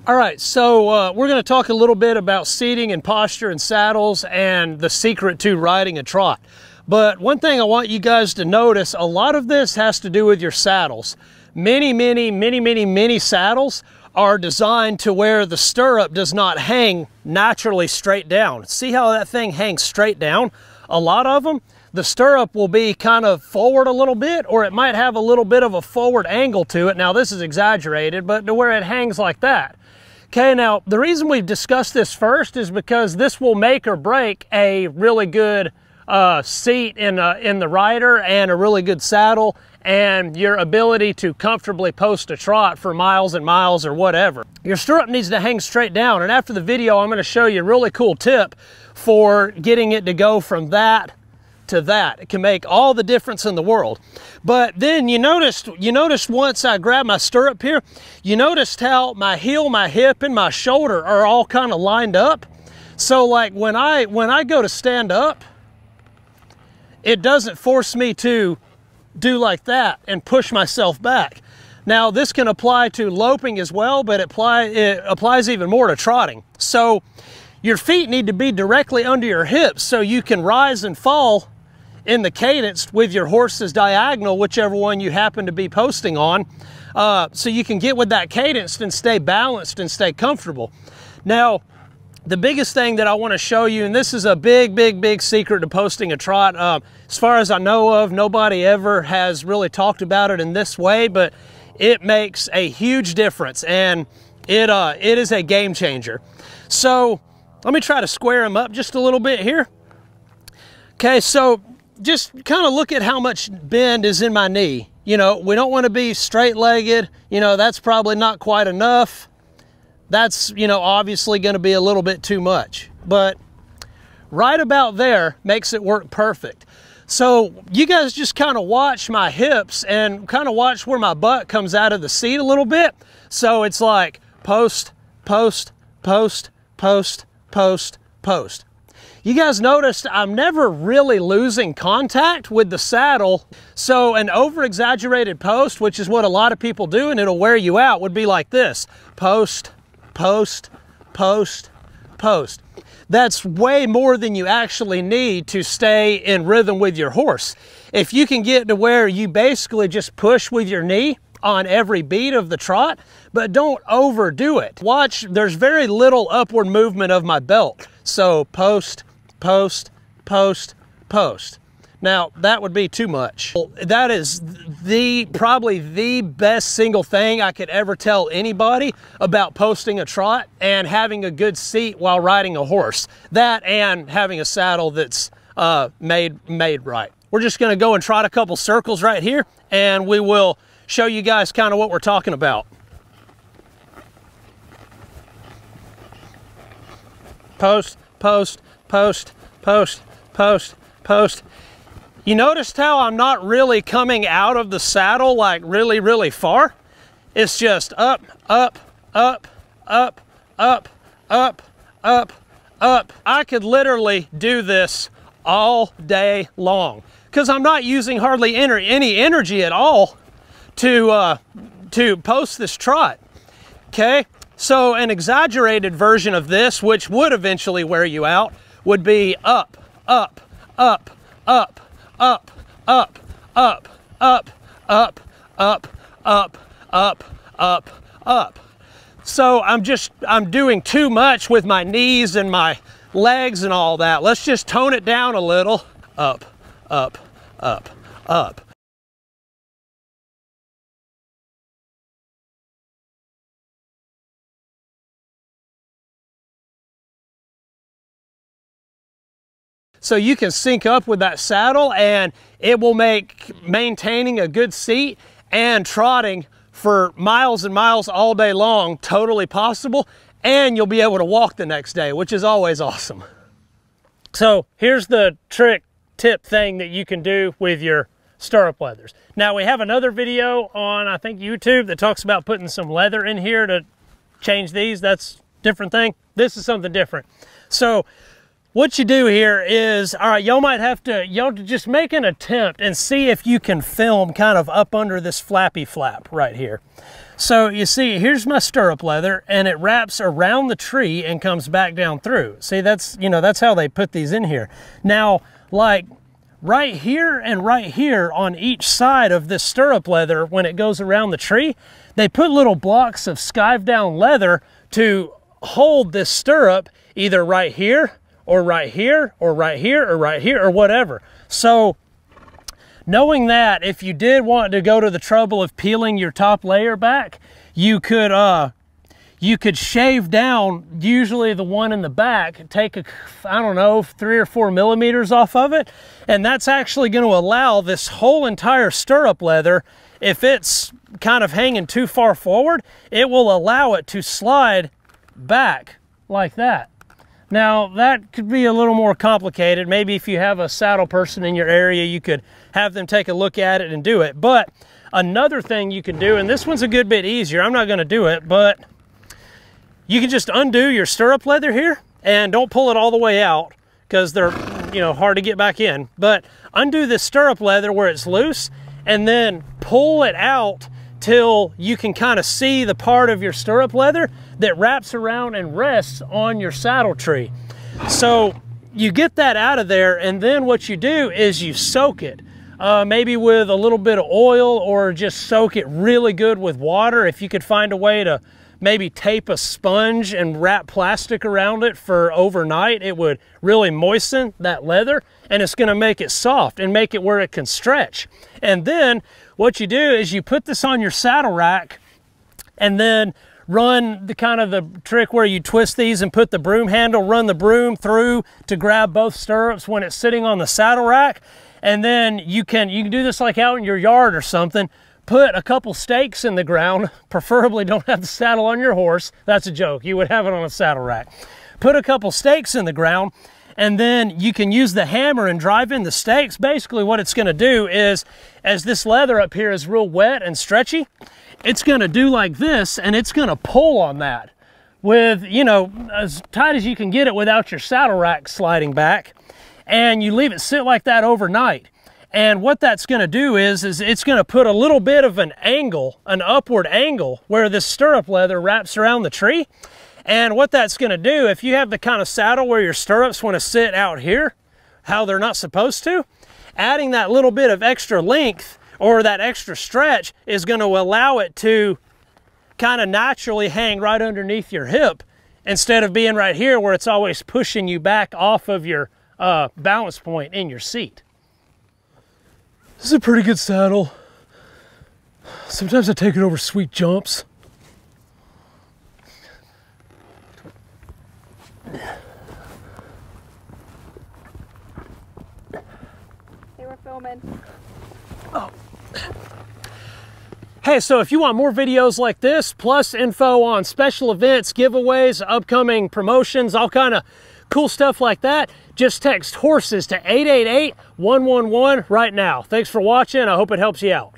All right, so we're going to talk a little bit about seating and posture and saddles and the secret to riding a trot. But one thing I want you guys to notice, a lot of this has to do with your saddles. Many saddles are designed to where the stirrup does not hang naturally straight down. See how that thing hangs straight down? A lot of them, the stirrup will be kind of forward a little bit, or it might have a little bit of a forward angle to it. Now this is exaggerated, but to where it hangs like that. Okay, now the reason we've discussed this first is because this will make or break a really good seat in the rider and a really good saddle and your ability to comfortably post a trot for miles and miles or whatever. Your stirrup needs to hang straight down, and after the video I'm going to show you a really cool tip for getting it to go from that to that. It can make all the difference in the world. But then you noticed once I grabbed my stirrup here, you noticed how my heel, my hip, and my shoulder are all kind of lined up. So like when I go to stand up, it doesn't force me to do like that and push myself back. Now this can apply to loping as well, but it applies even more to trotting. So your feet need to be directly under your hips so you can rise and fall in the cadence with your horse's diagonal, whichever one you happen to be posting on, so you can get with that cadence and stay balanced and stay comfortable. Now, the biggest thing that I want to show you, and this is a big secret to posting a trot, as far as I know of, nobody ever has really talked about it in this way, but it makes a huge difference, and it is a game changer. So let me try to square them up just a little bit here. Okay, so just kind of look at how much bend is in my knee. You know, we don't want to be straight-legged. You know, that's probably not quite enough. That's, you know, obviously going to be a little bit too much, but right about there makes it work perfect. So you guys just kind of watch my hips and kind of watch where my butt comes out of the seat a little bit. So it's like post, post, post, post, post, post. You guys noticed I'm never really losing contact with the saddle. So an over-exaggerated post, which is what a lot of people do and it'll wear you out, would be like this. Post, post, post, post. That's way more than you actually need to stay in rhythm with your horse. If you can get to where you basically just push with your knee on every beat of the trot, but don't overdo it. Watch, there's very little upward movement of my belt. So post, post, post, post. Now, that would be too much. That is probably the best single thing I could ever tell anybody about posting a trot and having a good seat while riding a horse. That and having a saddle that's made right. We're just gonna go and trot a couple circles right here, and we will show you guys kind of what we're talking about. Post, post, post, post, post, post. You noticed how I'm not really coming out of the saddle like really far? It's just up, up, up, up, up, up, up, up. I could literally do this all day long because I'm not using hardly any energy at all to post this trot, okay? So an exaggerated version of this, which would eventually wear you out, would be up, up, up, up, up, up, up, up, up, up, up, up, up, up. So I'm doing too much with my knees and my legs and all that. Let's just tone it down a little. Up, up, up, up. So you can sync up with that saddle, and it will make maintaining a good seat and trotting for miles and miles all day long totally possible, and you'll be able to walk the next day, which is always awesome. So here's the tip thing that you can do with your stirrup leathers. Now we have another video on, I think, YouTube that talks about putting some leather in here to change these. That's a different thing. This is something different. So what you do here is, all right, y'all just make an attempt and see if you can film kind of up under this flappy flap right here. So you see, here's my stirrup leather, and it wraps around the tree and comes back down through. See, that's, you know, that's how they put these in here. Now, like right here and right here on each side of this stirrup leather, when it goes around the tree, they put little blocks of skive down leather to hold this stirrup either right here or right here or right here or right here or whatever. So knowing that, if you did want to go to the trouble of peeling your top layer back, you could shave down, usually the one in the back, take I don't know, 3 or 4 millimeters off of it, and that's actually going to allow this whole entire stirrup leather, if it's kind of hanging too far forward, it will allow it to slide back like that. Now, that could be a little more complicated. Maybe if you have a saddle person in your area, you could have them take a look at it and do it. But another thing you can do, and this one's a good bit easier, I'm not going to do it, but you can just undo your stirrup leather here, and don't pull it all the way out because they're, you know, hard to get back in. But undo this stirrup leather where it's loose, and then pull it out till you can kind of see the part of your stirrup leather that wraps around and rests on your saddle tree. So you get that out of there, and then what you do is you soak it, maybe with a little bit of oil, or just soak it really good with water. If you could find a way to maybe tape a sponge and wrap plastic around it for overnight, it would really moisten that leather, and it's going to make it soft and make it where it can stretch. And then what you do is you put this on your saddle rack, and then run the kind of the trick where you twist these and put the broom handle, run the broom through to grab both stirrups when it's sitting on the saddle rack. And then you can do this like out in your yard or something. Put a couple stakes in the ground, preferably don't have the saddle on your horse. That's a joke, you would have it on a saddle rack. Put a couple stakes in the ground, and then you can use the hammer and drive in the stakes. Basically what it's gonna do is, as this leather up here is real wet and stretchy, it's gonna do like this, and it's gonna pull on that with, you know, as tight as you can get it without your saddle rack sliding back. And you leave it sit like that overnight. And what that's gonna do is it's gonna put a little bit of an angle, an upward angle, where this stirrup leather wraps around the tree. And what that's gonna do, if you have the kind of saddle where your stirrups wanna sit out here, how they're not supposed to, adding that little bit of extra length or that extra stretch is gonna allow it to kind of naturally hang right underneath your hip, instead of being right here where it's always pushing you back off of your balance point in your seat. This is a pretty good saddle. Sometimes I take it over sweet jumps. They were filming. Oh. Hey, so if you want more videos like this, plus info on special events, giveaways, upcoming promotions, all kind of cool stuff like that, just text horses to 888-111 right now. Thanks for watching. I hope it helps you out.